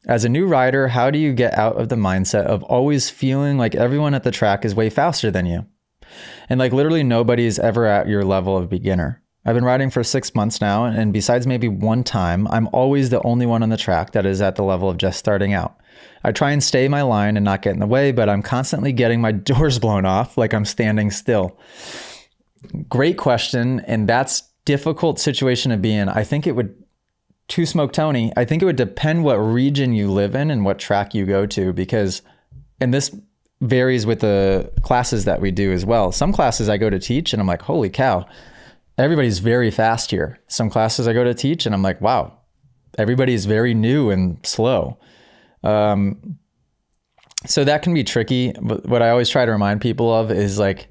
As a new rider, how do you get out of the mindset of always feeling like everyone at the track is way faster than you? And like literally nobody's ever at your level of beginner. I've been riding for 6 months now, and besides maybe one time, I'm always the only one on the track that is at the level of just starting out. I try and stay my line and not get in the way, but I'm constantly getting my doors blown off like I'm standing still. Great question, and that's difficult situation to be in. I think it would, to Smoke Tony, I think it would depend what region you live in and what track you go to, because, and this varies with the classes that we do as well. Some classes I go to teach and I'm like, holy cow, everybody's very fast here. Some classes I go to teach and I'm like, wow, everybody's very new and slow. So that can be tricky. But what I always try to remind people of is like,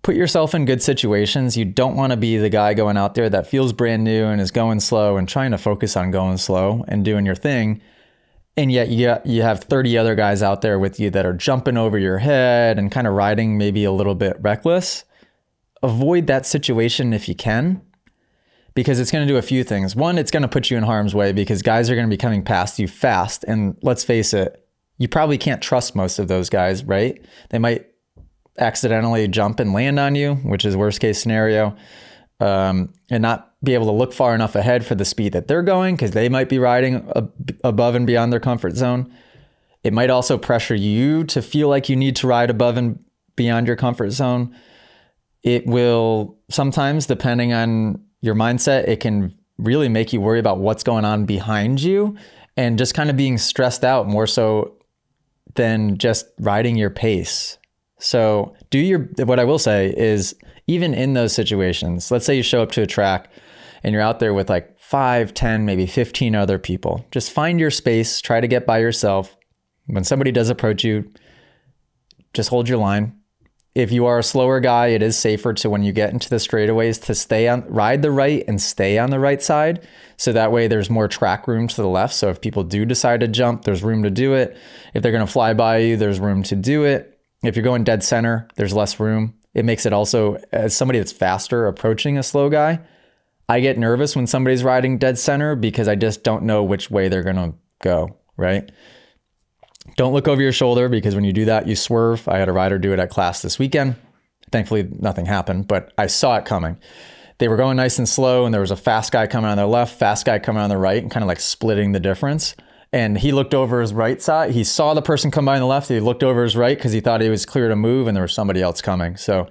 put yourself in good situations. You don't want to be the guy going out there that feels brand new and is going slow and trying to focus on going slow and doing your thing. And yet you have 30 other guys out there with you that are jumping over your head and kind of riding maybe a little bit reckless. Avoid that situation if you can, because it's going to do a few things. One, it's going to put you in harm's way because guys are going to be coming past you fast. And let's face it, you probably can't trust most of those guys, right? They might accidentally jump and land on you, which is worst case scenario, and not be able to look far enough ahead for the speed that they're going because they might be riding above and beyond their comfort zone. It might also pressure you to feel like you need to ride above and beyond your comfort zone. It will sometimes, depending on your mindset, it can really make you worry about what's going on behind you and just kind of being stressed out more so than just riding your pace. So what I will say is, even in those situations, let's say you show up to a track and you're out there with like 5, 10, maybe 15 other people. Just find your space, try to get by yourself. When somebody does approach you, just hold your line. If you are a slower guy, it is safer to, when you get into the straightaways, to ride the right and stay on the right side. So that way there's more track room to the left. So if people do decide to jump, there's room to do it. If they're going to fly by you, there's room to do it. If you're going dead center, there's less room. It makes it also, as somebody that's faster approaching a slow guy, I get nervous when somebody's riding dead center because I just don't know which way they're going to go, right? Don't look over your shoulder, because when you do that, you swerve. I had a rider do it at class this weekend. Thankfully, nothing happened, but I saw it coming. They were going nice and slow, and there was a fast guy coming on their left, fast guy coming on the right, and kind of like splitting the difference. And he looked over his right side. He saw the person come by on the left. He looked over his right because he thought he was clear to move, and there was somebody else coming. So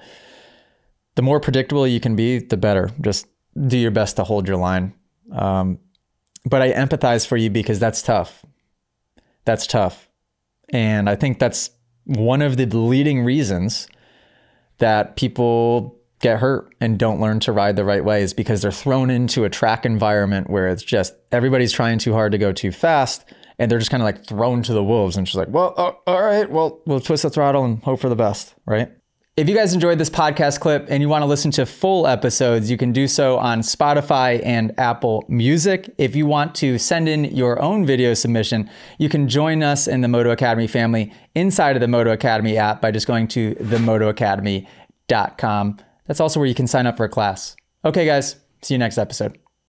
the more predictable you can be, the better. Just do your best to hold your line. But I empathize for you because that's tough. That's tough. And I think that's one of the leading reasons that people get hurt and don't learn to ride the right way, is because they're thrown into a track environment where it's just everybody's trying too hard to go too fast, and they're just kind of like thrown to the wolves and just like, well, all right, well, we'll twist the throttle and hope for the best, right? If you guys enjoyed this podcast clip and you want to listen to full episodes, you can do so on Spotify and Apple Music. If you want to send in your own video submission, you can join us in the Moto Academy family inside of the Moto Academy app by just going to themotoacademy.com. That's also where you can sign up for a class. Okay, guys, see you next episode.